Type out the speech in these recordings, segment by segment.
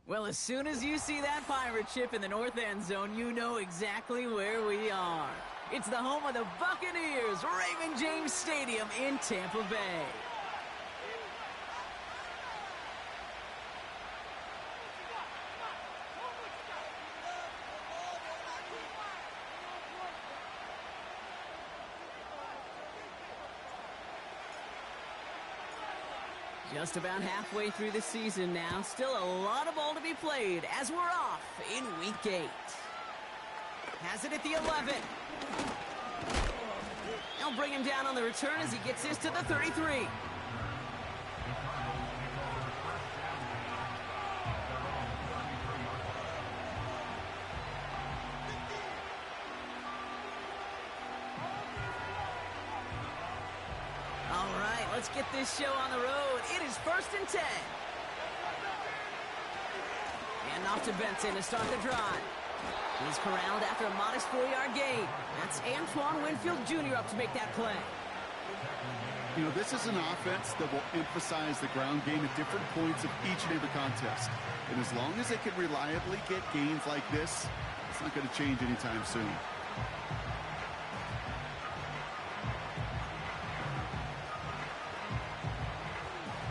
Well, as soon as you see that pirate ship in the north end zone, you know exactly where we are. It's the home of the Buccaneers, Raymond James Stadium in Tampa Bay. Just about halfway through the season now. Still a lot of ball to be played as we're off in Week 8. Has it at the 11. They'll bring him down on the return as he gets this to the 33. Let's get this show on the road. It is 1st and 10. And off to Benson to start the drive. He's corralled after a modest 4-yard gain. That's Antoine Winfield Jr. up to make that play. You know, this is an offense that will emphasize the ground game at different points of each and every contest. And as long as they can reliably get gains like this, it's not going to change anytime soon.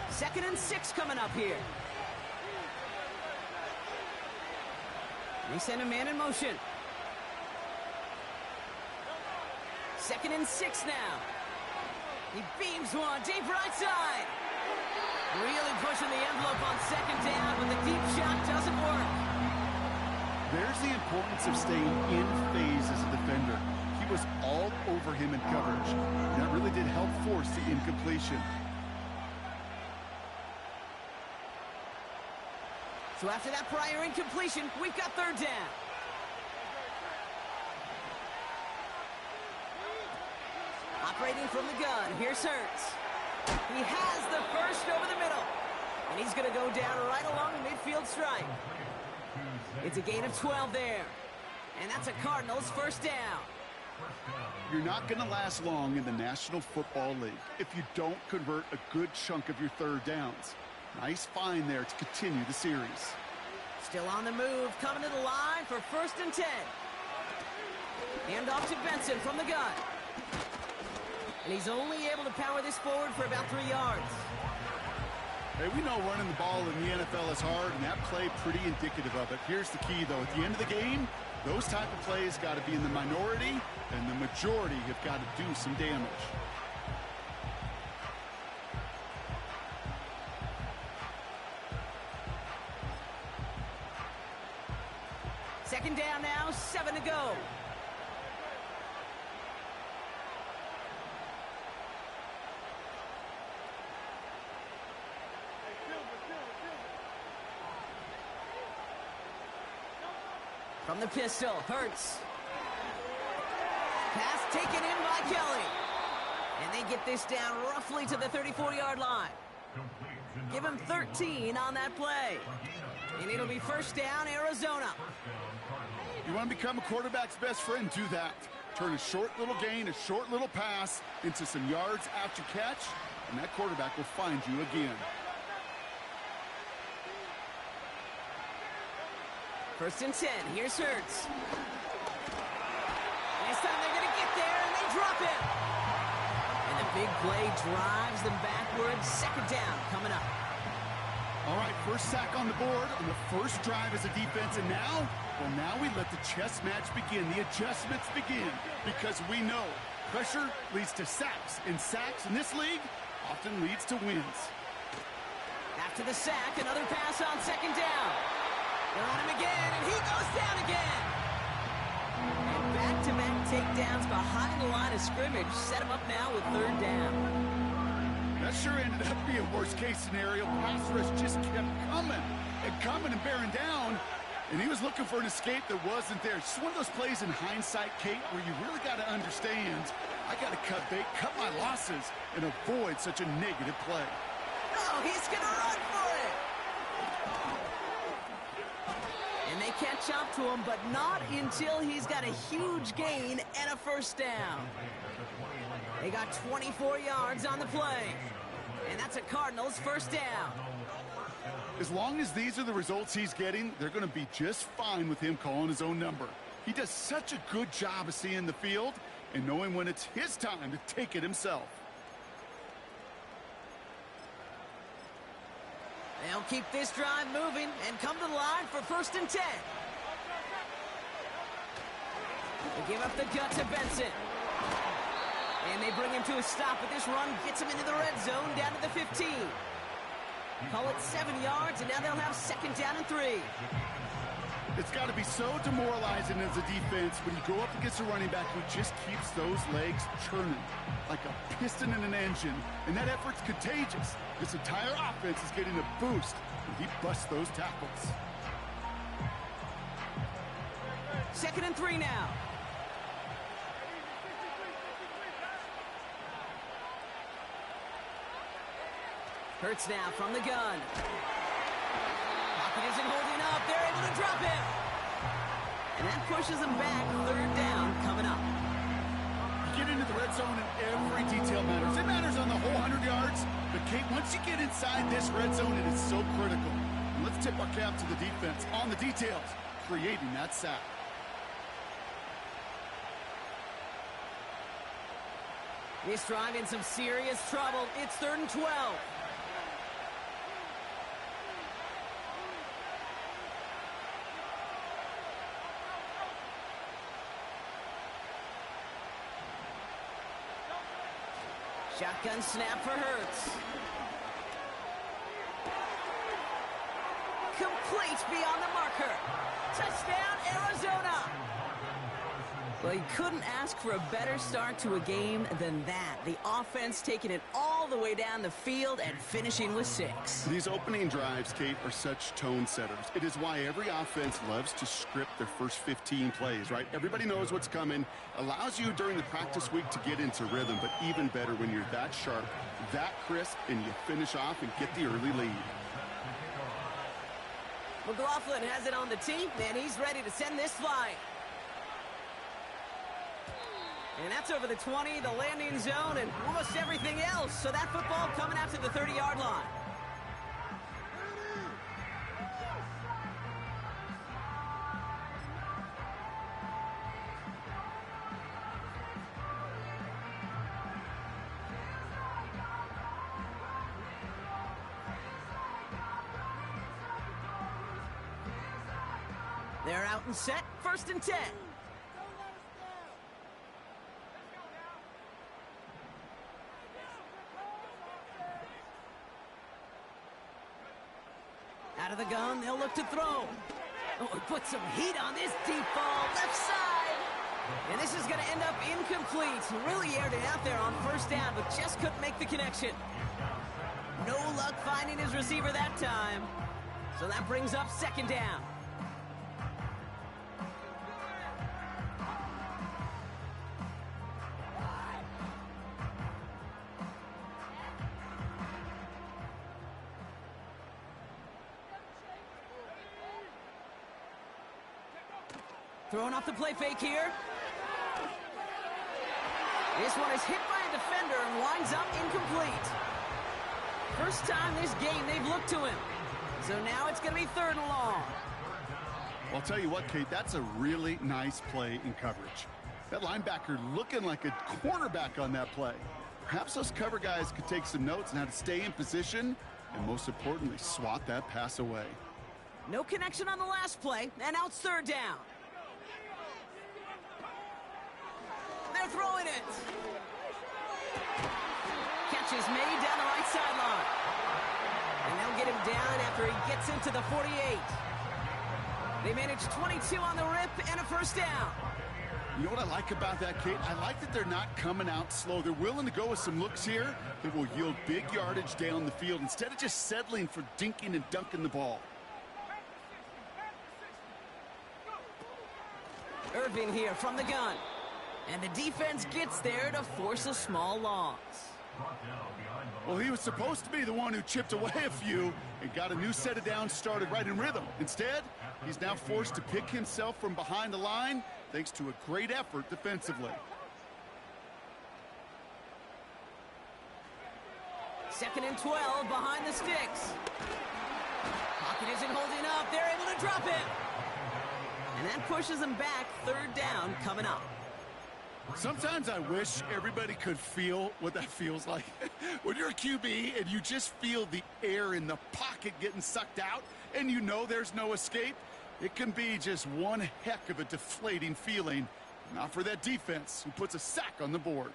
Second and 6 coming up here. They send a man in motion. 2nd and 6 now. He beams one deep right side. Really pushing the envelope on 2nd down, but the deep shot doesn't work. There's the importance of staying in phase as a defender. He was all over him in coverage. And that really did help force the incompletion. So after that prior incompletion, we've got 3rd down. Operating from the gun, here's Hurts. He has the first over the middle. And he's going to go down right along the midfield stripe. It's a gain of 12 there. And that's a Cardinals 1st down. You're not going to last long in the National Football League if you don't convert a good chunk of your 3rd downs. Nice find there to continue the series. Still on the move, coming to the line for 1st and 10. Hand off to Benson from the gun. And he's only able to power this forward for about 3 yards. Hey, we know running the ball in the NFL is hard, and that play pretty indicative of it. Here's the key, though. At the end of the game, those type of plays got to be in the minority, and the majority have got to do some damage. Second down now, 7 to go. From the pistol, Hurts. Pass taken in by Kelly. And they get this down roughly to the 34-yard line. Give him 13 on that play. And it'll be 1st down, Arizona. You want to become a quarterback's best friend? Do that. Turn a short little gain, a short little pass into some yards after catch, and that quarterback will find you again. 1st and 10. Here's Hurts. This time they're going to get there, and they drop him. And the big play drives them backwards. 2nd down coming up. All right, first sack on the board on the first drive as a defense, and now we let the chess match begin. The adjustments begin because we know Pressure leads to sacks, and sacks in this league often leads to wins. After the sack, another pass on second down. They're on him again, and he goes down again. And back-to-back takedowns behind the line of scrimmage set him up now with third down. That sure ended up being a worst-case scenario. Pass rush just kept coming and bearing down. And he was looking for an escape that wasn't there. Just one of those plays in hindsight, Kate, where you really got to understand, I got to cut bait, cut my losses, and avoid such a negative play. Oh, he's going to run for it. And they catch up to him, but not until he's got a huge gain and a first down. They got 24 yards on the play. And that's a Cardinals first down. As long as these are the results he's getting, they're going to be just fine with him calling his own number. He does such a good job of seeing the field and knowing when it's his time to take it himself. They'll keep this drive moving and come to the line for 1st and 10. They give up the gut to Benson. And they bring him to a stop, but this run gets him into the red zone down to the 15. Call it 7 yards, and now they'll have 2nd down and 3. It's got to be so demoralizing as a defense when you go up against a running back who just keeps those legs churning like a piston in an engine, and that effort's contagious. This entire offense is getting a boost, and he busts those tackles. 2nd and 3 now. Hurts now from the gun. Pocket isn't holding up. They're able to drop him. And that pushes them back. 3rd down coming up. You get into the red zone and every detail matters. It matters on the whole 100 yards. But, Kate, once you get inside this red zone, it is so critical. And let's tip our cap to the defense on the details, creating that sack. This drive in some serious trouble. It's 3rd and 12. Shotgun snap for Hurts. Complete beyond the marker. Touchdown, Arizona. Well, you couldn't ask for a better start to a game than that. The offense taking it all the way down the field and finishing with 6. These opening drives, Kate, are such tone setters. It is why every offense loves to script their first 15 plays, right? Everybody knows what's coming. Allows you during the practice week to get into rhythm, but even better when you're that sharp, that crisp, and you finish off and get the early lead. McLaughlin has it on the tee, and he's ready to send this flying. And that's over the 20, the landing zone, and almost everything else. So that football coming out to the 30-yard line. They're out and set, 1st and 10. Out of the gun, they'll look to throw. Oh, put some heat on this deep ball, left side. And this is going to end up incomplete. Really aired it out there on 1st down, but just couldn't make the connection. No luck finding his receiver that time. So that brings up 2nd down. Throwing off the play fake here. This one is hit by a defender and winds up incomplete. First time this game they've looked to him. So now it's going to be 3rd and long. Well, I'll tell you what, Kate, that's a really nice play in coverage. That linebacker looking like a cornerback on that play. Perhaps those cover guys could take some notes on how to stay in position and, most importantly, swat that pass away. No connection on the last play, and now it's 3rd down. they're throwing it. Catch is made down the right sideline. And they'll get him down after he gets into the 48. They managed 22 on the rip and a first down. You know what I like about that, Kate? I like that they're not coming out slow. They're willing to go with some looks here that will yield big yardage down the field instead of just settling for dinking and dunking the ball. Irving here from the gun. And the defense gets there to force a small loss. Well, he was supposed to be the one who chipped away a few and got a new set of downs started right in rhythm. Instead, he's now forced to pick himself from behind the line thanks to a great effort defensively. Second and 12 behind the sticks. Pocket isn't holding up. They're able to drop it. And that pushes them back. Third down coming up. Sometimes I wish everybody could feel what that feels like. When you're a QB and you just feel the air in the pocket getting sucked out and you know there's no escape, it can be just one heck of a deflating feeling. Not for that defense who puts a sack on the board.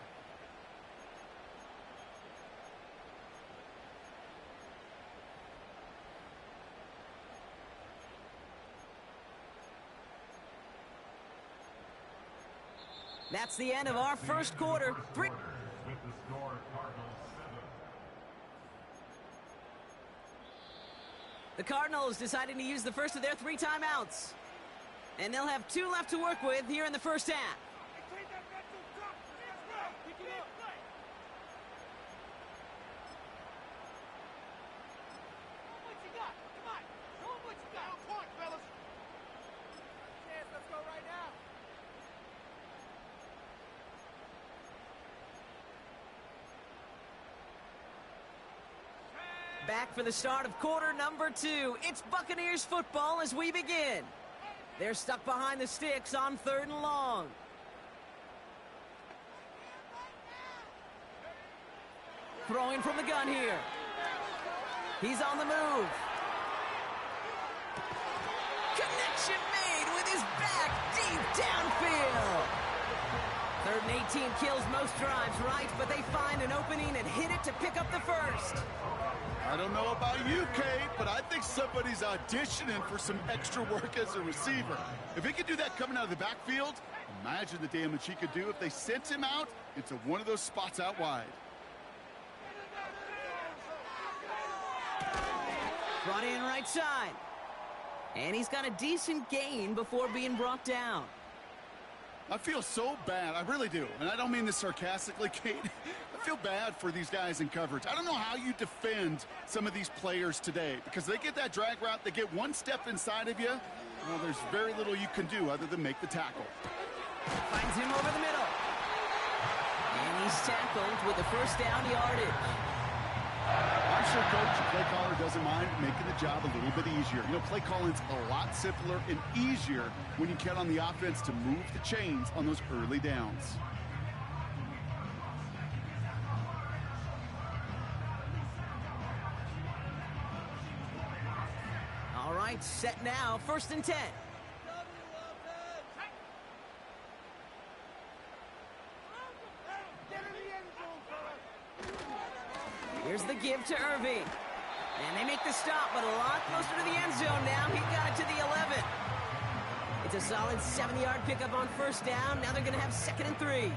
That's the end of our first quarter. The Cardinals deciding to use the first of their 3 timeouts. And they'll have 2 left to work with here in the first half. Back for the start of quarter number 2. It's Buccaneers football as we begin. They're stuck behind the sticks on 3rd and long. Throwing from the gun here. He's on the move. Connection made with his back deep downfield. 3rd and 18 kills most drives, right? But they find an opening and hit it to pick up the first. I don't know about you, Kate, but I think somebody's auditioning for some extra work as a receiver. If he could do that coming out of the backfield, imagine the damage he could do if they sent him out into one of those spots out wide. Brought in right side. And he's got a decent gain before being brought down. I feel so bad. I really do. And I don't mean this sarcastically, Kate. I feel bad for these guys in coverage. I don't know how you defend some of these players today because they get that drag route, they get one step inside of you. Well, there's very little you can do other than make the tackle. Finds him over the middle. And he's tackled with the first down yardage. I'm sure coach, play caller doesn't mind making the job a little bit easier. You know, play calling's a lot simpler and easier when you count on the offense to move the chains on those early downs. All right, set now, 1st and 10. Here's the give to Irving. And they make the stop, but a lot closer to the end zone now. He got it to the 11. It's a solid 7-yard pickup on 1st down. Now they're going to have 2nd and 3.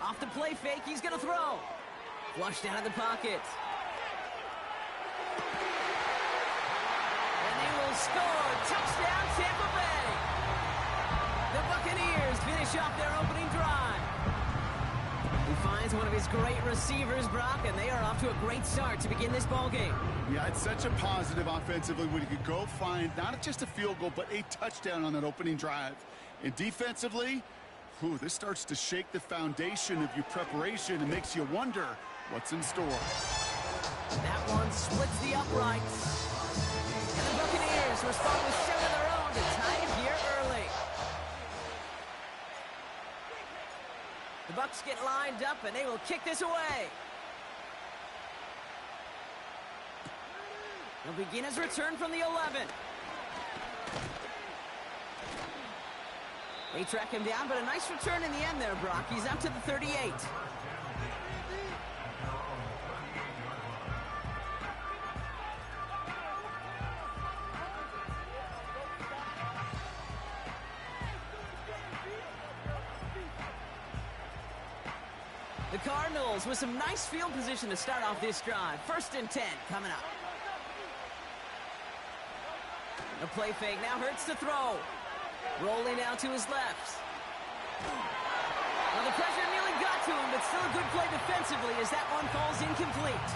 Off the play fake, he's going to throw. Flushed out of the pocket. And they will score. Touchdown, Tampa Bay. The Buccaneers finish off their opening drive. He finds one of his great receivers, Brock, and they are off to a great start to begin this ball game. Yeah, it's such a positive offensively when you could go find not just a field goal, but a touchdown on that opening drive. And defensively, this starts to shake the foundation of your preparation and makes you wonder what's in store. That one splits the uprights. And the Buccaneers respond with 7 of their own to tie it here early. The Bucs get lined up, and they will kick this away. He'll begin his return from the 11. They track him down, but a nice return in the end there, Brock. He's up to the 38. The Cardinals with some nice field position to start off this drive. 1st and 10 coming up. The play fake now Hurts to throw. Rolling now to his left. Well, the pressure nearly got to him, but still a good play defensively as that one falls incomplete.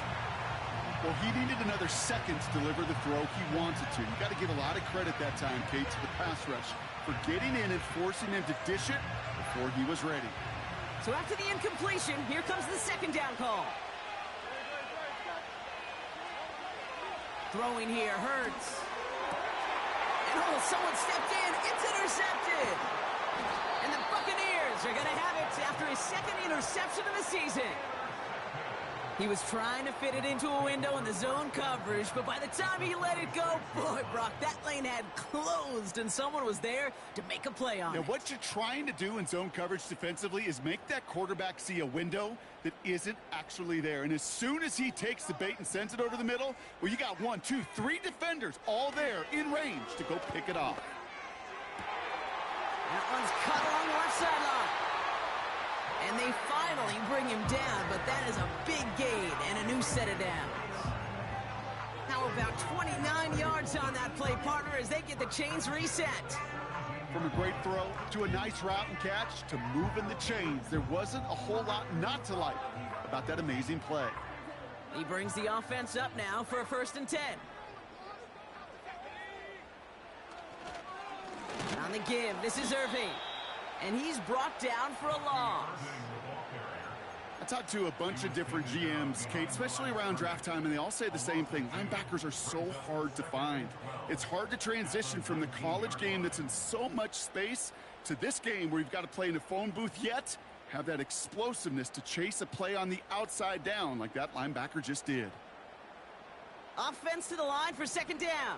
Well, he needed another second to deliver the throw he wanted to. You got to give a lot of credit that time, Kate, to the pass rush for getting in and forcing him to dish it before he was ready. So after the incompletion, here comes the 2nd down call. Throwing here, Hurts. And oh, someone stepped in. It's intercepted. And the Buccaneers are going to have it after his 2nd interception of the season. He was trying to fit it into a window in the zone coverage, but by the time he let it go, boy, Brock, that lane had closed, and someone was there to make a play on it. Now, what you're trying to do in zone coverage defensively is make that quarterback see a window that isn't actually there. And as soon as he takes the bait and sends it over the middle, well, you got 1, 2, 3 defenders all there in range to go pick it off. That one's cut along the left sideline. And they finally bring him down, but that is a big gain and a new set of downs. Now about 29 yards on that play, partner, as they get the chains reset. From a great throw to a nice route and catch to moving the chains, there wasn't a whole lot not to like about that amazing play. He brings the offense up now for a 1st and 10. On the give, this is Irving. And he's brought down for a loss. I talked to a bunch of different GMs, Kate, especially around draft time, and they all say the same thing. Linebackers are so hard to find. It's hard to transition from the college game that's in so much space to this game where you've got to play in a phone booth, yet have that explosiveness to chase a play on the outside down like that linebacker just did. Offense to the line for 2nd down.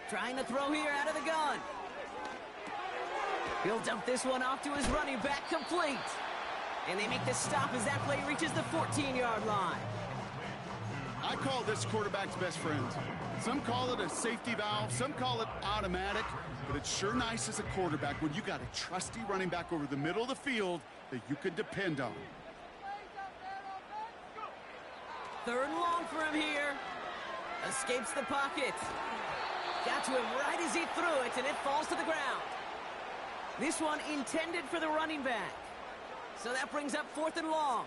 Trying to throw here out of the gun. He'll dump this one off to his running back, complete. And they make the stop as that play reaches the 14-yard line. I call this quarterback's best friend. Some call it a safety valve, some call it automatic, but it's sure nice as a quarterback when you got a trusty running back over the middle of the field that you can depend on. 3rd and long for him here. Escapes the pocket. Got to him right as he threw it, and it falls to the ground. This one intended for the running back. So that brings up 4th and long.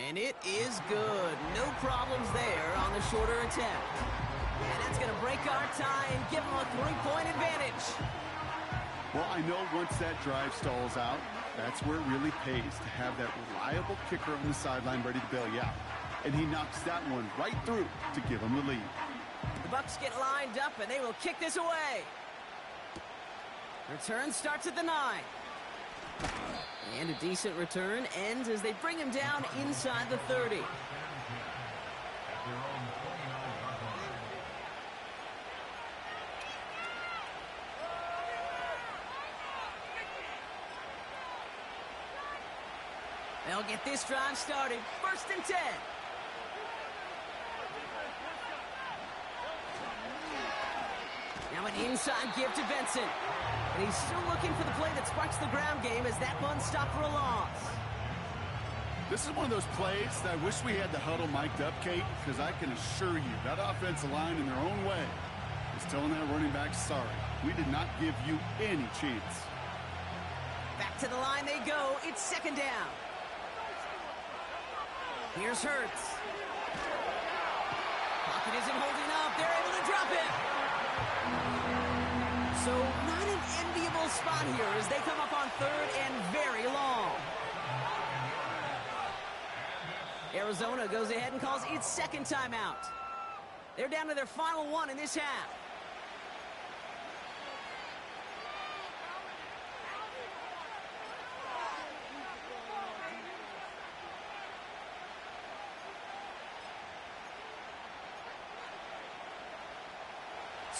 And it is good. No problems there on the shorter attempt. And that's going to break our tie and give them a 3-point advantage. Well, I know once that drive stalls out, that's where it really pays to have that reliable kicker on the sideline ready to bail you out. And he knocks that one right through to give him the lead. The Bucs get lined up, and they will kick this away. Return starts at the 9. And a decent return ends as they bring him down inside the 30. They'll get this drive started. 1st and 10. Now an inside give to Benson. And he's still looking for the play that sparks the ground game as that one stopped for a loss. This is one of those plays that I wish we had the huddle mic'd up, Kate, because I can assure you that offensive line in their own way is telling that running back, sorry, we did not give you any chance. Back to the line they go. It's 2nd down. Here's Hurts. Pocket isn't holding up. They're able to drop it. So not an enviable spot here as they come up on 3rd and very long. Arizona goes ahead and calls its 2nd timeout. They're down to their final one in this half.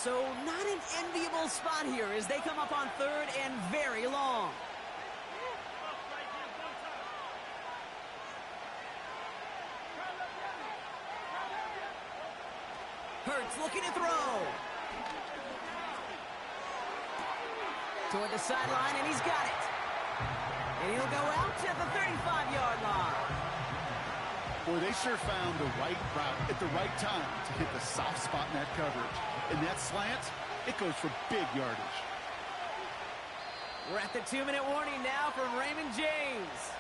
So not an enviable spot here as they come up on third and very long. Hurts looking to throw. Toward the sideline, and he's got it. And he'll go out at the 35-yard line. Boy, they sure found the right route at the right time to hit the soft spot in that coverage. And that slant, it goes for big yardage. We're at the 2-minute warning now from Raymond James.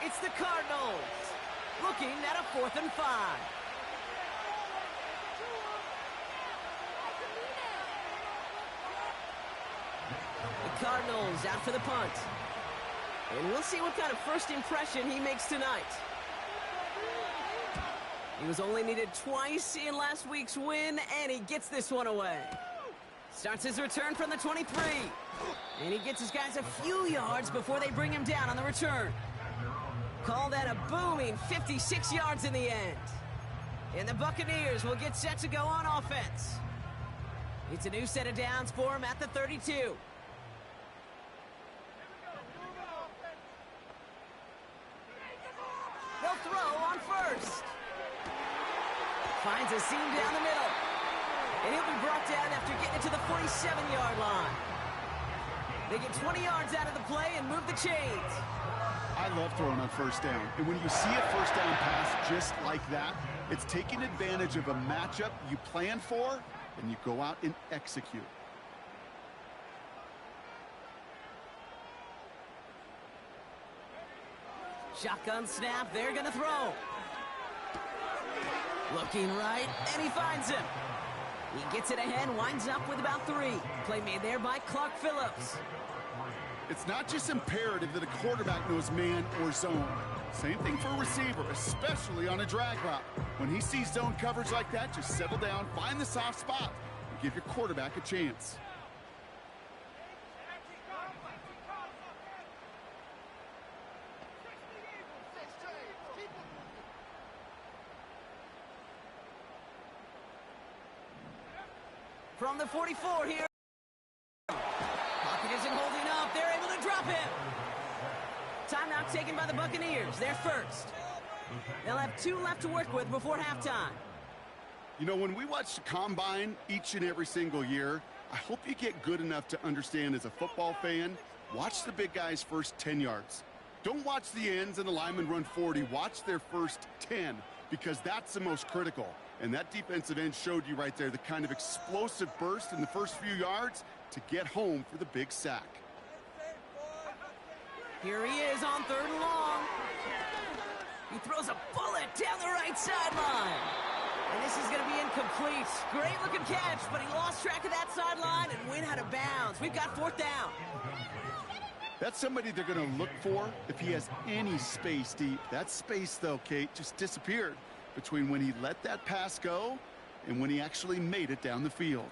It's the Cardinals looking at a 4th and 5. The Cardinals out for the punt. And we'll see what kind of first impression he makes tonight. He was only needed twice in last week's win, and he gets this one away. Starts his return from the 23. And he gets his guys a few yards before they bring him down on the return. Call that a booming 56 yards in the end. And the Buccaneers will get set to go on offense. It's a new set of downs for him at the 32. They'll throw on first. Finds a seam down the middle. And he'll be brought down after getting it to the 47-yard line. They get 20 yards out of the play and move the chains. I love throwing on first down. And when you see a first down pass just like that, it's taking advantage of a matchup you plan for, and you go out and execute. Shotgun snap, they're going to throw. Looking right, and he finds him. He gets it ahead, winds up with about 3. Play made there by Clark Phillips. It's not just imperative that a quarterback knows man or zone. Same thing for a receiver, especially on a drag route. When he sees zone coverage like that, just settle down, find the soft spot, and give your quarterback a chance. From the 44 here. Pocket isn't holding up. They're able to drop him. Timeout taken by the Buccaneers. They're first. They'll have 2 left to work with before halftime. You know, when we watch the Combine each and every single year, I hope you get good enough to understand as a football fan, watch the big guys' first 10 yards. Don't watch the ends and the linemen run 40. Watch their first 10, because that's the most critical. And that defensive end showed you right there the kind of explosive burst in the first few yards to get home for the big sack. Here he is on 3rd and long. He throws a bullet down the right sideline. And this is going to be incomplete. Great looking catch, but he lost track of that sideline and went out of bounds. We've got 4th down. That's somebody they're going to look for if he has any space deep. That space, though, Kate, just disappeared between when he let that pass go and when he actually made it down the field.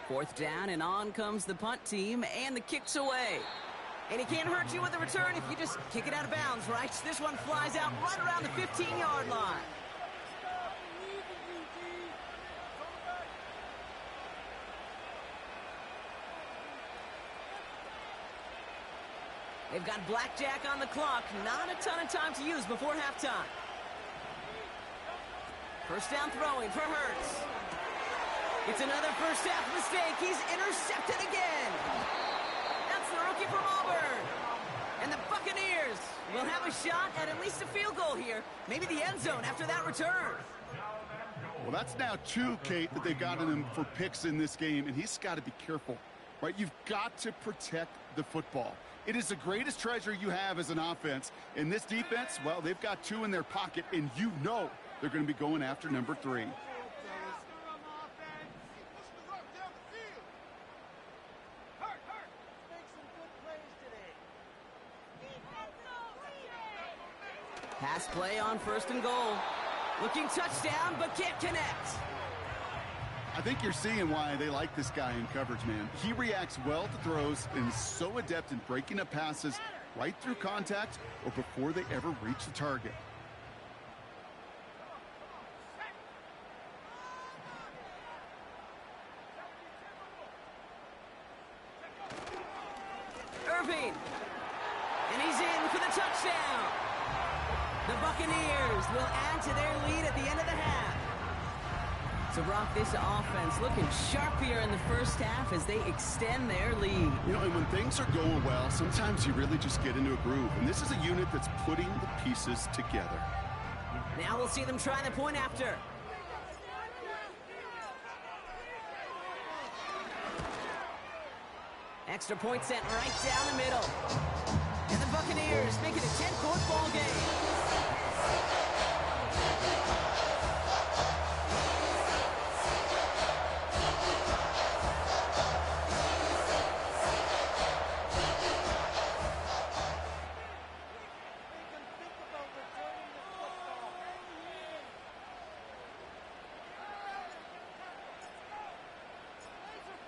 Fourth down, and on comes the punt team, and the kick's away. And he can't hurt you with the return if you just kick it out of bounds, right? This one flies out right around the 15-yard line. They've got blackjack on the clock. Not a ton of time to use before halftime. First down throwing for Hurts. It's another first half mistake. He's intercepted again. That's the rookie from Auburn. And the Buccaneers will have a shot at least a field goal here. Maybe the end zone after that return. Well, that's now 2, Kate, that they've gotten him for picks in this game, and he's got to be careful, right? You've got to protect the football. It is the greatest treasure you have as an offense. In this defense, well, they've got 2 in their pocket, and you know they're going to be going after number 3. Pass play on 1st and goal. Looking touchdown, but can't connect. I think you're seeing why they like this guy in coverage, man. He reacts well to throws and is so adept in breaking up passes right through contact or before they ever reach the target. Irving. And he's in for the touchdown. The Buccaneers will add to their lead at the end of the half. So, Brock, this offense looking sharp here in the first half as they extend their lead. You know, and when things are going well, sometimes you really just get into a groove. And this is a unit that's putting the pieces together. Now we'll see them try the point after. Extra point sent right down the middle. And the Buccaneers make it a 10-point ball game.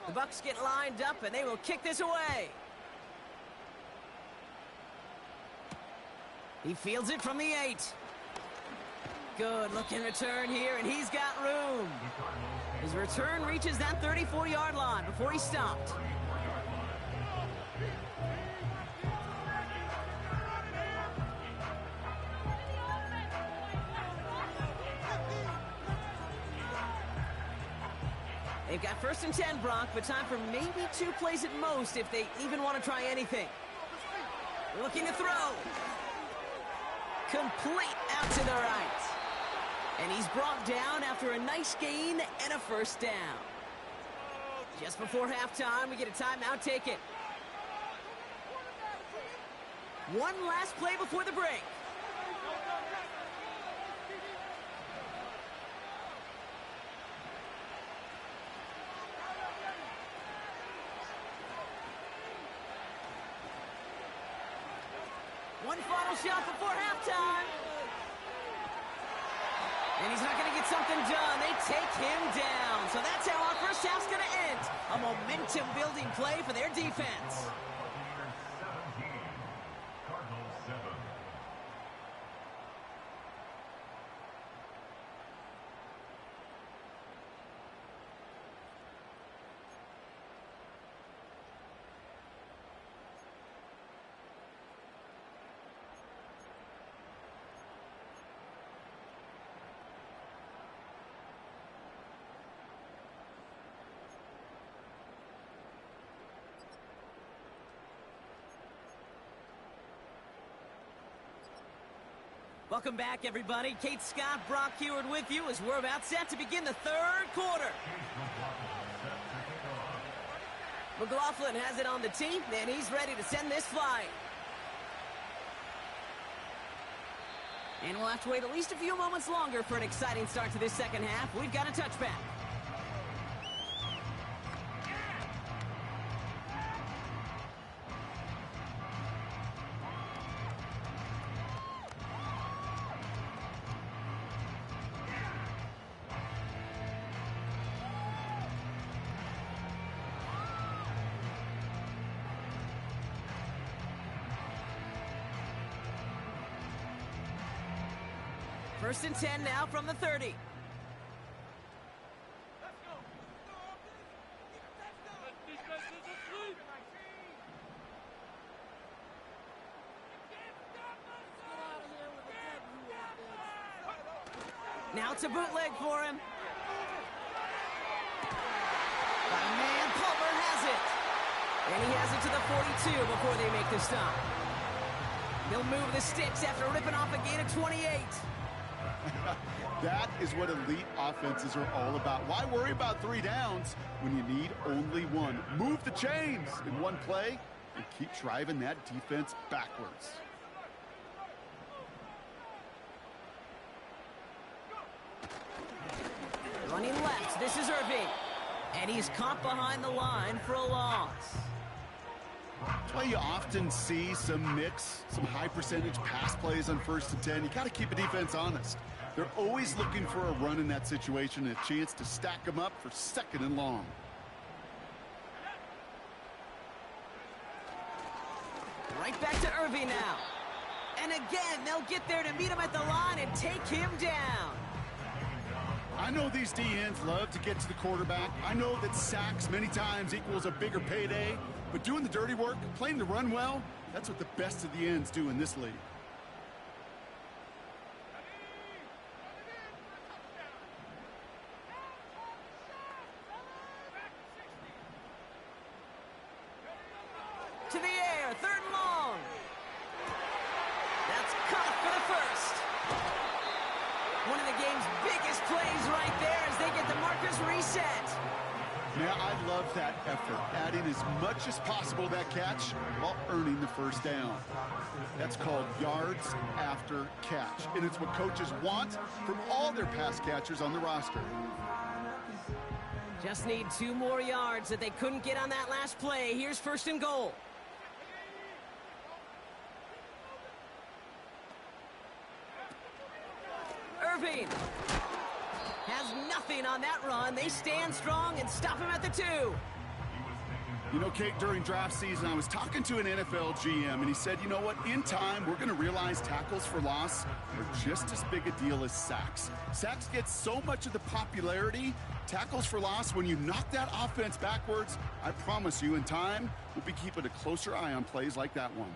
The Bucs get lined up, and they will kick this away. He fields it from the 8. Good looking return here, and he's got room. His return reaches that 34-yard line before he stopped. They've got 1st and 10, Brock, but time for maybe 2 plays at most if they even want to try anything. Looking to throw. Complete out to the right. And he's brought down after a nice gain and a 1st down. Just before halftime, we get a timeout taken. One last play before the break. One final shot before halftime. And he's not going to get something done. They take him down. So that's how our first half's going to end. A momentum-building play for their defense. Welcome back, everybody. Kate Scott, Brock Heward with you as we're about set to begin the 3rd quarter. McLaughlin has it on the tee, and he's ready to send this flying. And we'll have to wait at least a few moments longer for an exciting start to this second half. We've got a touchback. First and 10 now from the 30. Now it's a bootleg for him. But man, Palmer has it. And he has it to the 42 before they make the stop. They'll move the sticks after ripping off a gain of 28. That is what elite offenses are all about. Why worry about 3 downs when you need only 1? Move the chains in one play and keep driving that defense backwards. Running left, this is Irving. And he's caught behind the line for a loss. That's why you often see some mix, some high percentage pass plays on 1st and 10. You got to keep a defense honest. They're always looking for a run in that situation and a chance to stack them up for 2nd and long. Right back to Irving now. And again, they'll get there to meet him at the line and take him down. I know these D-ends love to get to the quarterback. I know that sacks many times equals a bigger payday. But doing the dirty work, playing the run well, that's what the best of the ends do in this league. To the air, 3rd and long. That's caught for the first. One of the game's biggest plays right there as they get the markers reset. Yeah, I love that effort, adding as much as possible to that catch while earning the first down. That's called yards after catch, and it's what coaches want from all their pass catchers on the roster. Just need 2 more yards that they couldn't get on that last play. Here's 1st and goal. Irving has nothing on that run. They stand strong and stop him at the 2. You know, Kate, during draft season, I was talking to an NFL GM, and he said, you know what, in time, we're going to realize tackles for loss are just as big a deal as sacks. Sacks get so much of the popularity. Tackles for loss, when you knock that offense backwards, I promise you, in time, we'll be keeping a closer eye on plays like that one.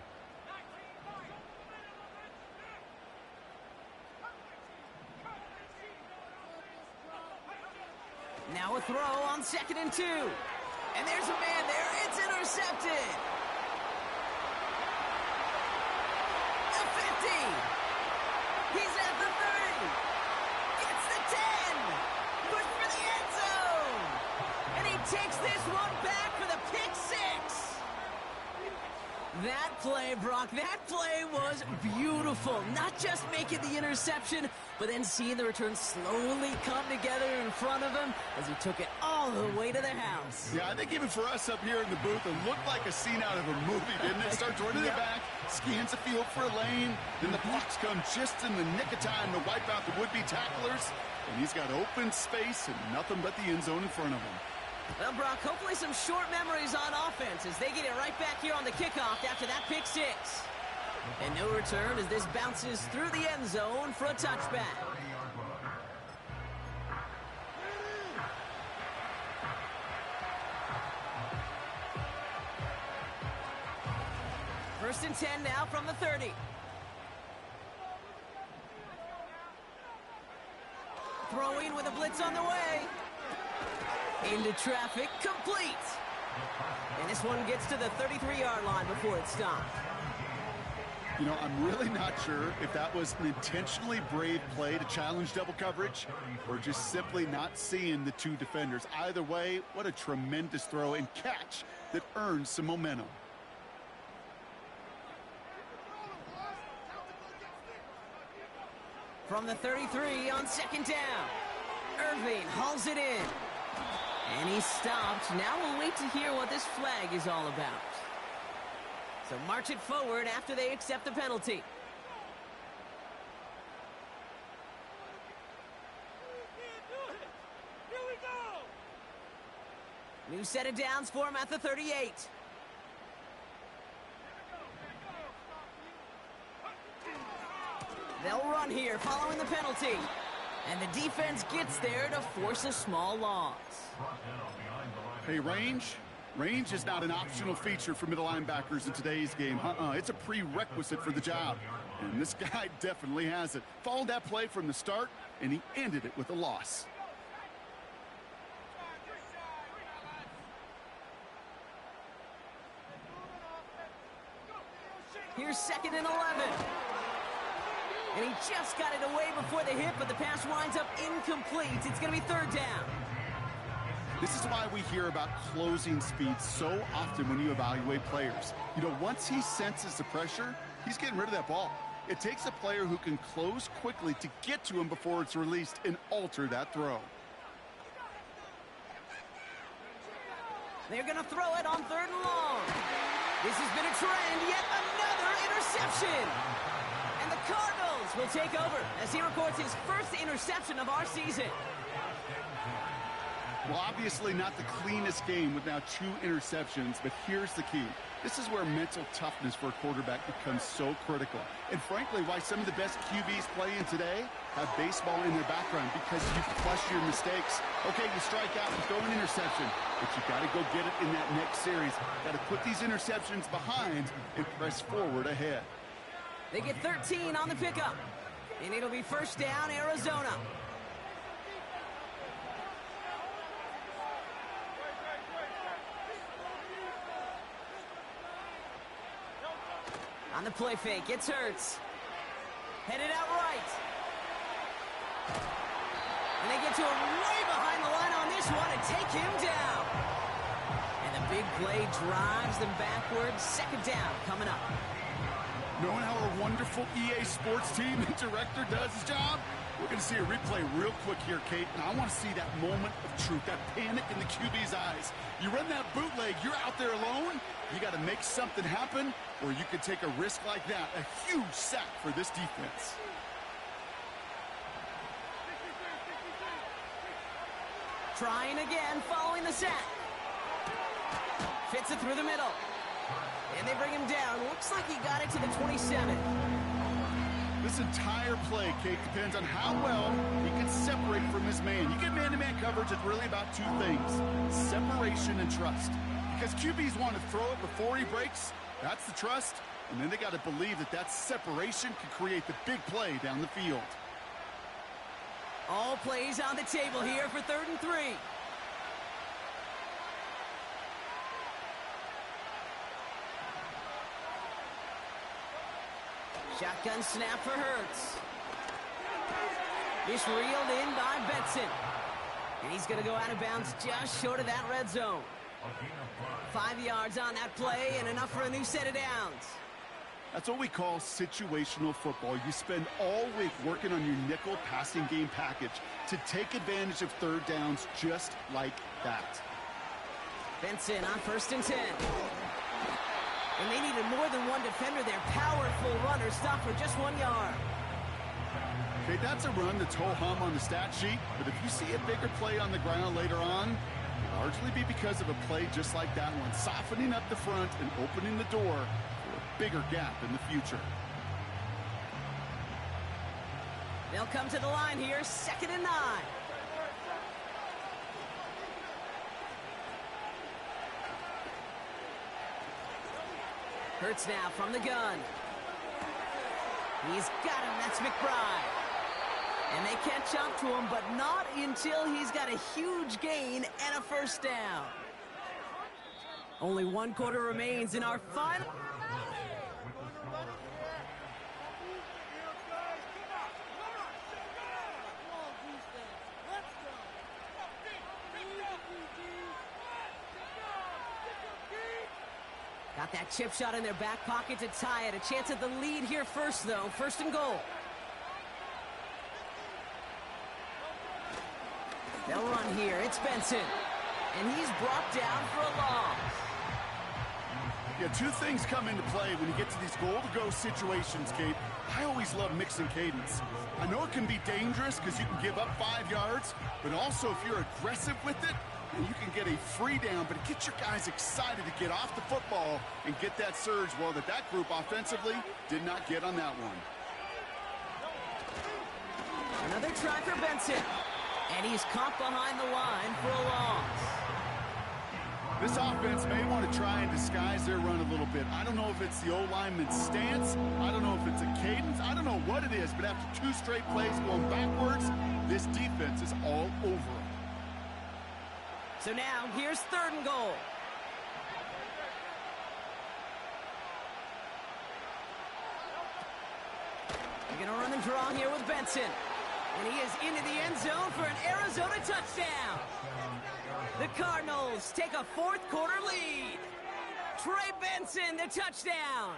Now a throw on 2nd and 2. And there's a man there. It's intercepted. The 50. He's at the 30. Gets the 10. Good for the end zone. And he takes this one back for the pick 6. That play, Brock, that play was beautiful. Not just making the interception, but then seeing the return slowly come together in front of him as he took it all the way to the house. Yeah, I think even for us up here in the booth, it looked like a scene out of a movie, didn't it? Starts running it back, scans the field for a lane, then the blocks come just in the nick of time to wipe out the would-be tacklers, and he's got open space and nothing but the end zone in front of him. Well, Brock, hopefully some short memories on offense as they get it right back here on the kickoff after that pick 6. And no return as this bounces through the end zone for a touchback. First and 10 now from the 30. Throwing with a blitz on the way. Into traffic, complete. And this one gets to the 33-yard line before it stopped. You know, I'm really not sure if that was an intentionally brave play to challenge double coverage or just simply not seeing the 2 defenders. Either way, what a tremendous throw and catch that earns some momentum. From the 33 on 2nd down. Irving hauls it in. And he stopped. Now we'll wait to hear what this flag is all about. So march it forward after they accept the penalty. New set of downs for him at the 38. They'll run here following the penalty. And the defense gets there to force a small loss. Hey, range is not an optional feature for middle linebackers in today's game. It's a prerequisite for the job. And this guy definitely has it. Followed that play from the start, and he ended it with a loss. Here's 2nd and 11. And he just got it away before the hit, but the pass winds up incomplete. It's going to be 3rd down. This is why we hear about closing speed so often when you evaluate players. You know, once he senses the pressure, he's getting rid of that ball. It takes a player who can close quickly to get to him before it's released and alter that throw. They're going to throw it on 3rd and long. This has been a trend, yet another interception. And the Cardinals will take over as he records his first interception of our season. Well, obviously not the cleanest game with now 2 interceptions, but here's the key. This is where mental toughness for a quarterback becomes so critical. And frankly, why some of the best QBs playing today have baseball in their background, because you flush your mistakes. Okay, you strike out and throw an interception, but you got to go get it in that next series. Got to put these interceptions behind and press forward ahead. They get 13 on the pickup, and it'll be first down, Arizona. On the play fake, it's Hurts. Headed out right. And they get to him way behind the line on this one and take him down. And the big play drives them backwards. Second down coming up. Knowing how our wonderful EA Sports team and director does his job, we're going to see a replay real quick here, Kate, and I want to see that moment of truth, that panic in the QB's eyes. You run that bootleg, you're out there alone, you got to make something happen, or you could take a risk like that, a huge sack for this defense. Trying again, following the sack. Fits it through the middle. And they bring him down. Looks like he got it to the 27. This entire play, Kate, depends on how well he can separate from his man. You get man-to-man coverage, it's really about two things: separation and trust. Because QBs want to throw it before he breaks, that's the trust, and then they got to believe that that separation can create the big play down the field. All plays on the table here for 3rd and 3. Shotgun snap for Hurts. Just reeled in by Benson. And he's going to go out of bounds just short of that red zone. 5 yards on that play and enough for a new set of downs. That's what we call situational football. You spend all week working on your nickel passing game package to take advantage of third downs just like that. Benson on 1st and 10. And they needed more than one defender there. Powerful runner, stopped for just 1 yard. Okay, that's a run that's ho-hum on the stat sheet, but if you see a bigger play on the ground later on, it'll largely be because of a play just like that one, softening up the front and opening the door for a bigger gap in the future. They'll come to the line here, 2nd and 9. Hurts now from the gun. He's got him. That's McBride. And they catch up to him, but not until he's got a huge gain and a first down. Only 1 quarter remains in our final. Got that chip shot in their back pocket to tie it. A chance at the lead here first, though. 1st and goal. They'll run here. It's Benson. And he's brought down for a loss. Yeah, 2 things come into play when you get to these goal-to-go situations, Kate. I always love mixing cadence. I know it can be dangerous because you can give up 5 yards, but also if you're aggressive with it, you can get a free down, but it gets your guys excited to get off the football and get that surge. Well, that group offensively did not get on that one. Another try for Benson. And he's caught behind the line for a loss. This offense may want to try and disguise their run a little bit. I don't know if it's the O-lineman's stance. I don't know if it's a cadence. I don't know what it is, but after 2 straight plays going backwards, this defense is all over them. So now, here's 3rd and goal. They're going to run the draw here with Benson. And he is into the end zone for an Arizona touchdown. The Cardinals take a 4th quarter lead. Trey Benson, the touchdown.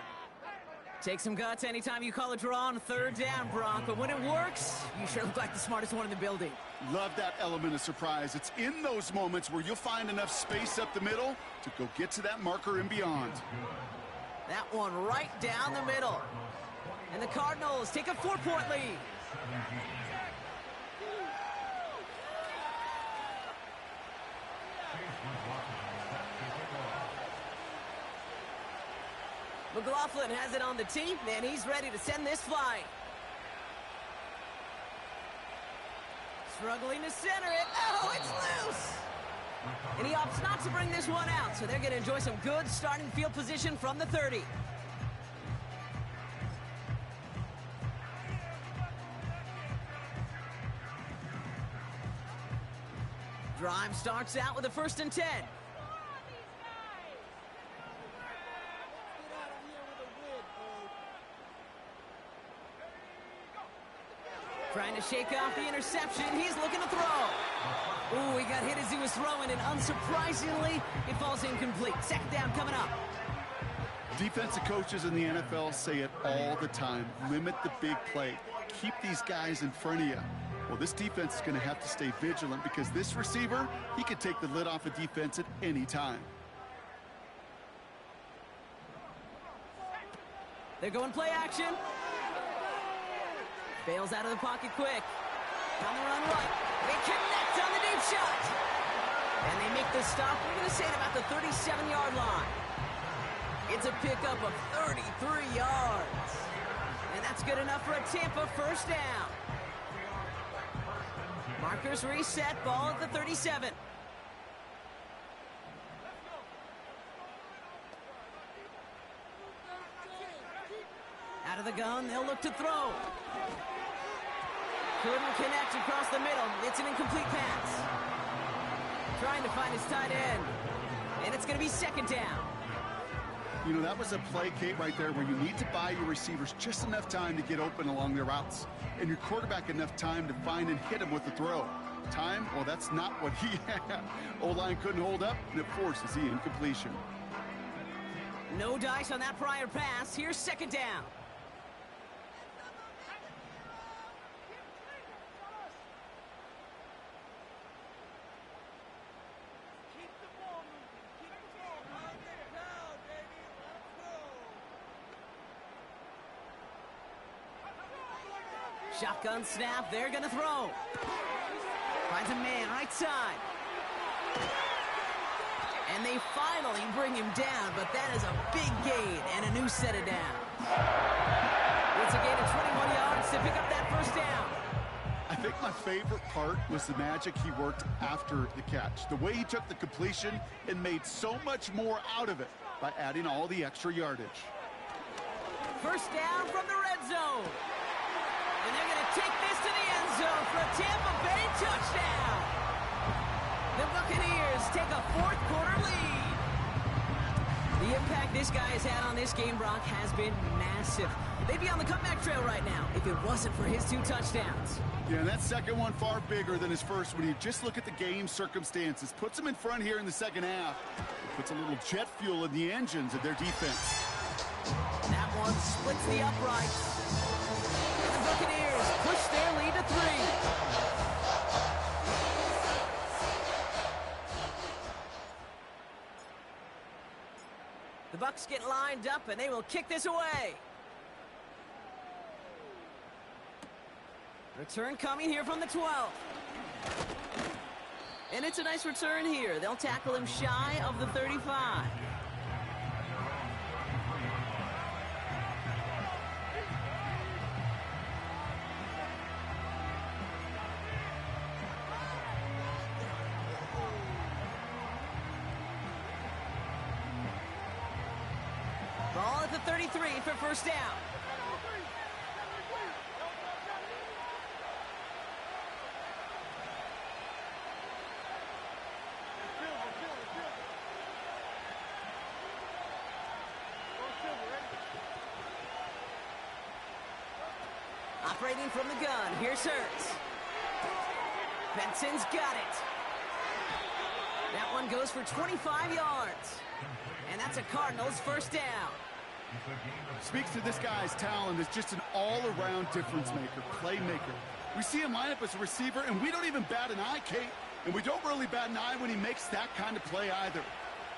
Take some guts anytime you call a draw on 3rd down, Brock. But when it works, you sure look like the smartest one in the building. Love that element of surprise. It's in those moments where you'll find enough space up the middle to go get to that marker and beyond. That one right down the middle. And the Cardinals take a 4-point lead. McLaughlin has it on the tee, and he's ready to send this flying. Struggling to center it. Oh, it's loose! And he opts not to bring this one out, so they're going to enjoy some good starting field position from the 30. Drive starts out with a 1st and 10. Trying to shake off the interception. He's looking to throw. Ooh, he got hit as he was throwing, and unsurprisingly, it falls incomplete. 2nd down coming up. Defensive coaches in the NFL say it all the time. Limit the big play. Keep these guys in front of you. Well, this defense is going to have to stay vigilant because this receiver, he could take the lid off a defense at any time. They're going play action. Bails out of the pocket quick. On the run right. They connect on the deep shot. And they make the stop. We're going to say it about the 37-yard line. It's a pickup of 33 yards. And that's good enough for a Tampa 1st down. Markers reset, ball at the 37. Out of the gun, they'll look to throw. Couldn't connect across the middle. It's an incomplete pass. Trying to find his tight end. And it's going to be 2nd down. You know, that was a play, Kate, right there where you need to buy your receivers just enough time to get open along their routes. And your quarterback enough time to find and hit him with the throw. Time? Well, that's not what he had. O-line couldn't hold up, and it forces the incompletion. No dice on that prior pass. Here's 2nd down. Shotgun snap, they're going to throw. Finds a man right side. And they finally bring him down, but that is a big gain and a new set of downs. It's a gain of 21 yards to pick up that 1st down. I think my favorite part was the magic he worked after the catch. The way he took the completion and made so much more out of it by adding all the extra yardage. 1st down from the red zone. And they're going to take this to the end zone for a Tampa Bay touchdown. The Buccaneers take a 4th quarter lead. The impact this guy has had on this game, Brock, has been massive. They'd be on the comeback trail right now if it wasn't for his 2 touchdowns. Yeah, and that 2nd one far bigger than his 1st when you just look at the game circumstances. Puts him in front here in the 2nd half. Puts a little jet fuel in the engines of their defense. That one splits the uprights. And the Buccaneers push their lead to 3. The Bucs get lined up, and they will kick this away. Return coming here from the 12. And it's a nice return here. They'll tackle him shy of the 35. Ball at the 33 for 1st down. Operating from the gun, here's Hurts. Benson's got it. That one goes for 25 yards. And that's a Cardinals 1st down. Speaks to this guy's talent as just an all-around difference maker, playmaker. We see him line up as a receiver, and we don't even bat an eye, Kate. And we don't really bat an eye when he makes that kind of play either.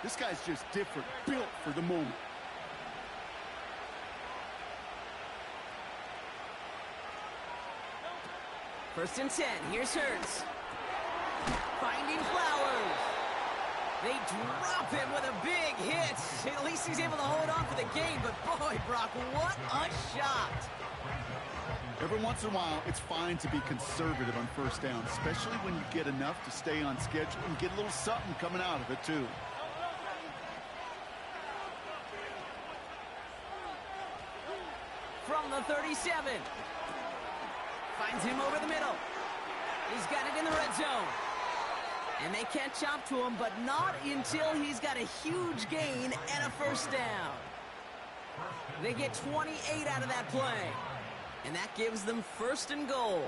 This guy's just different, built for the moment. First and 10, here's Hurts. Finding Flowers. They drop him with a big hit. At least he's able to hold on for the game, but boy, Brock, what a shot. Every once in a while, it's fine to be conservative on first down, especially when you get enough to stay on schedule and get a little something coming out of it, too. From the 37. Finds him over the middle. He's got it in the red zone. And they catch up to him, but not until he's got a huge gain and a first down. They get 28 out of that play. And that gives them first and goal.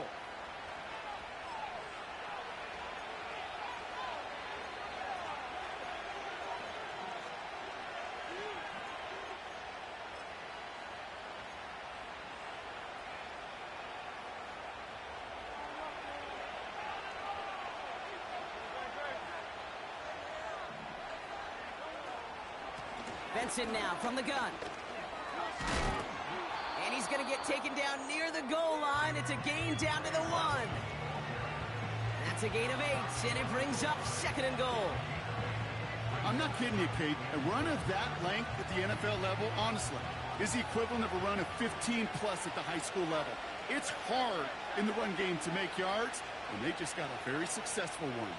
Benson now from the gun. And he's going to get taken down near the goal line. It's a gain down to the 1. That's a gain of 8, and it brings up second and goal. I'm not kidding you, Kate. A run of that length at the NFL level, honestly, is the equivalent of a run of 15-plus at the high school level. It's hard in the run game to make yards, and they just got a very successful one.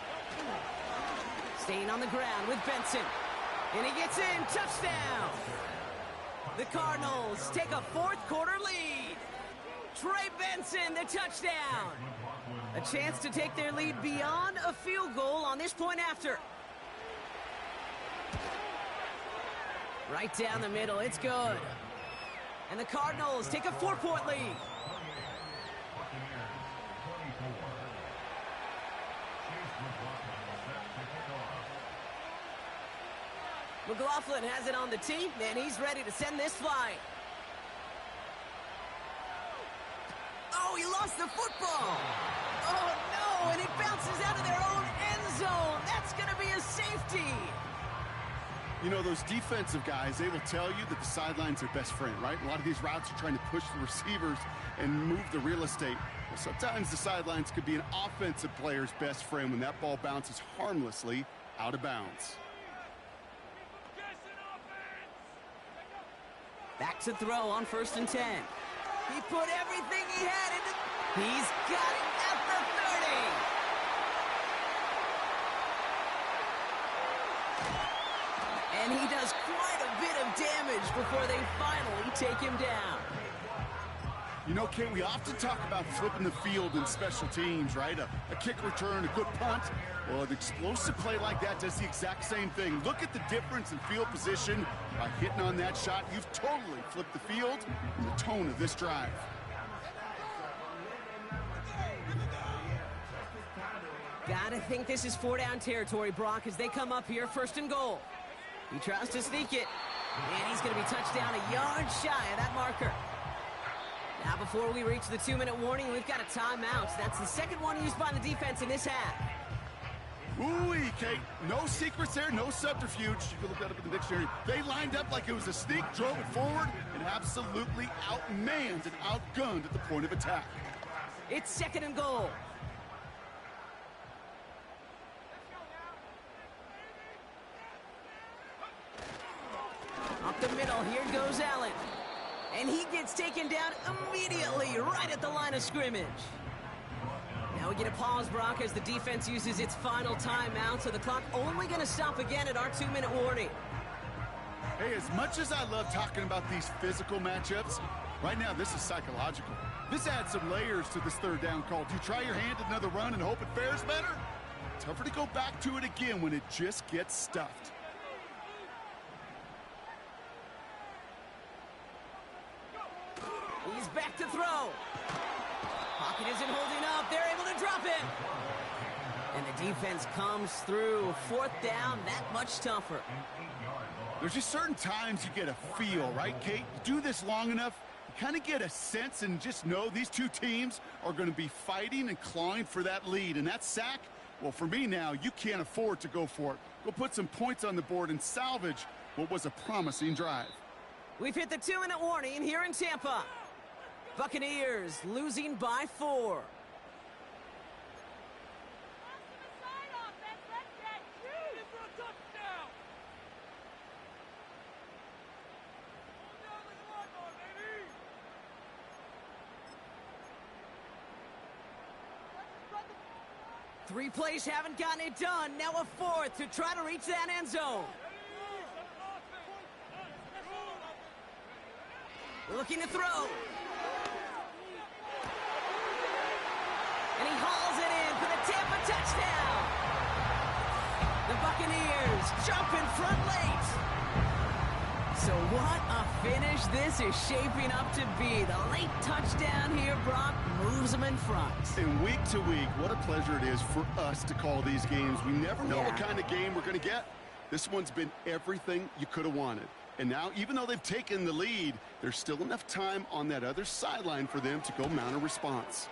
Staying on the ground with Benson. And he gets in. Touchdown! The Cardinals take a fourth-quarter lead. Trey Benson, the touchdown. A chance to take their lead beyond a field goal on this point after. Right down the middle. It's good. And the Cardinals take a 4-point lead. McLaughlin has it on the tee, and he's ready to send this flying. Oh, he lost the football. Oh, no, and it bounces out of their own end zone. That's going to be a safety. You know, those defensive guys, they will tell you that the sideline's their best friend, right? A lot of these routes are trying to push the receivers and move the real estate. Well, sometimes the sidelines could be an offensive player's best friend when that ball bounces harmlessly out of bounds. Back to throw on 1st and 10. He put everything he had into... He's got it at the 30. And he does quite a bit of damage before they finally take him down. You know, Kate, we often talk about flipping the field in special teams, right? A kick return, a good punt. Well, an explosive play like that does the exact same thing. Look at the difference in field position. By hitting on that shot, you've totally flipped the field and the tone of this drive. Gotta think this is 4-down territory, Brock, as they come up here 1st and goal. He tries to sneak it, and he's going to be touched down a yard shy of that marker. Now, before we reach the 2-minute warning, we've got a timeout. That's the second one used by the defense in this half. Ooh-wee, Kate. No secrets there, no subterfuge. You can look that up in the dictionary. They lined up like it was a sneak, drove it forward, and absolutely outmanned and outgunned at the point of attack. It's 2nd and goal. Up the middle, here goes Allen. And he gets taken down immediately, right at the line of scrimmage. Now we get a pause, Brock, as the defense uses its final timeout, so the clock only going to stop again at our 2-minute warning. Hey, as much as I love talking about these physical matchups, right now this is psychological. This adds some layers to this 3rd down call. Do you try your hand at another run and hope it fares better? Tougher to go back to it again when it just gets stuffed. He's back to throw. Pocket isn't holding up. They're able to drop it. And the defense comes through. 4th down, that much tougher. There's just certain times you get a feel, right, Kate? You do this long enough, you kind of get a sense and just know these two teams are going to be fighting and clawing for that lead. And that sack, well, for me now, you can't afford to go for it. Go put some points on the board and salvage what was a promising drive. We've hit the 2-minute warning here in Tampa. Buccaneers losing by 4. 3 plays haven't gotten it done. Now a 4th to try to reach that end zone. Looking to throw. And he hauls it in for the Tampa touchdown. The Buccaneers jump in front late. So what a finish this is shaping up to be. The late touchdown here, Brock, moves them in front. And week to week, what a pleasure it is for us to call these games. We never know what kind of game we're going to get. This one's been everything you could have wanted. And now, even though they've taken the lead, there's still enough time on that other sideline for them to go mount a response.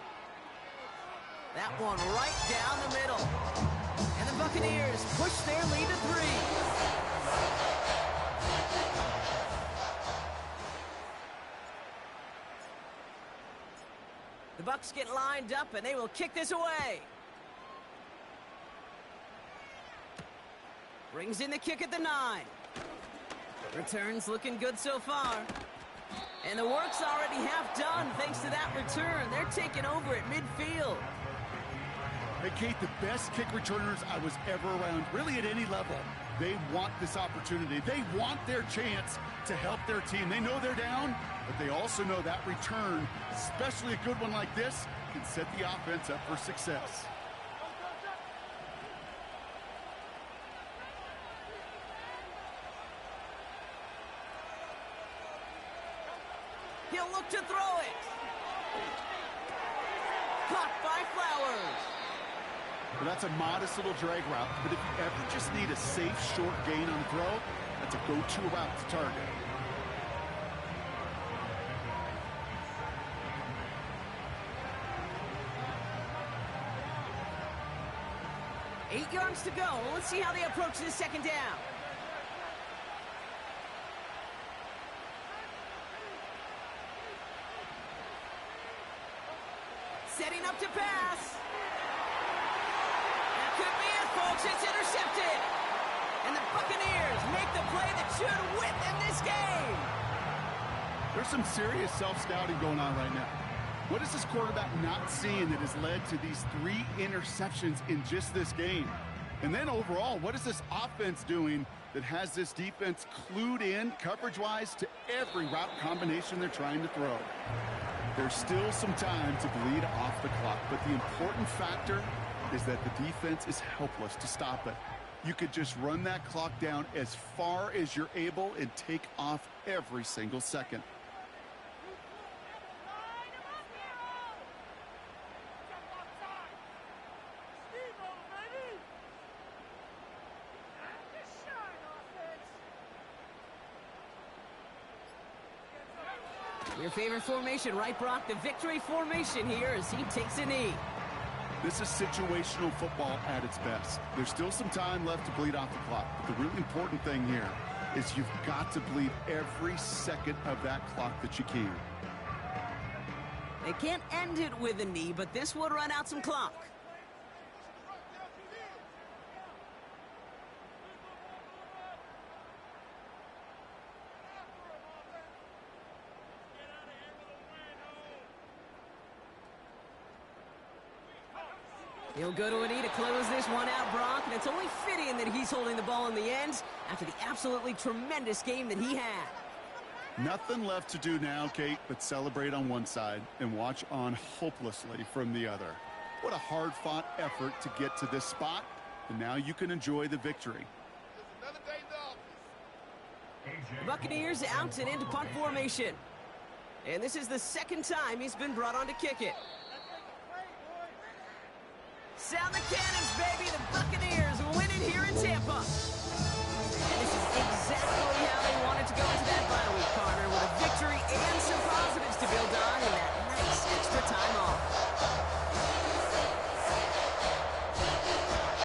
That one right down the middle. And the Buccaneers push their lead to 3. The Bucs get lined up, and they will kick this away. Brings in the kick at the 9. Returns looking good so far. And the work's already half done thanks to that return. They're taking over at midfield. Hey, Kate, the best kick returners I was ever around, really at any level. They want this opportunity. They want their chance to help their team. They know they're down, but they also know that return, especially a good one like this, can set the offense up for success. He'll look to throw it. Caught by Flowers. Well, that's a modest little drag route, but if you ever just need a safe, short gain on the throw, that's a go-to route to target. Eight yards to go. Let's see how they approach this second down. Setting up to pass. That could be it, folks. It's intercepted. And the Buccaneers make the play that should win them this game. There's some serious self-scouting going on right now. What is this quarterback not seeing that has led to these 3 interceptions in just this game? And then overall, what is this offense doing that has this defense clued in coverage-wise to every route combination they're trying to throw? There's still some time to bleed off the clock, but the important factor is that the defense is helpless to stop it. You could just run that clock down as far as you're able and take off every single second. Your favorite formation, right, Brock? The victory formation here as he takes a knee. This is situational football at its best. There's still some time left to bleed off the clock, but the really important thing here is you've got to bleed every second of that clock that you can. They can't end it with a knee, but this would run out some clock. He'll go to a knee to close this one out, Brock, and it's only fitting that he's holding the ball in the end after the absolutely tremendous game that he had. Nothing left to do now, Kate, but celebrate on one side and watch on hopelessly from the other. What a hard-fought effort to get to this spot, and now you can enjoy the victory. The Buccaneers out and into punt formation. And this is the second time he's been brought on to kick it. Sound the cannons, baby!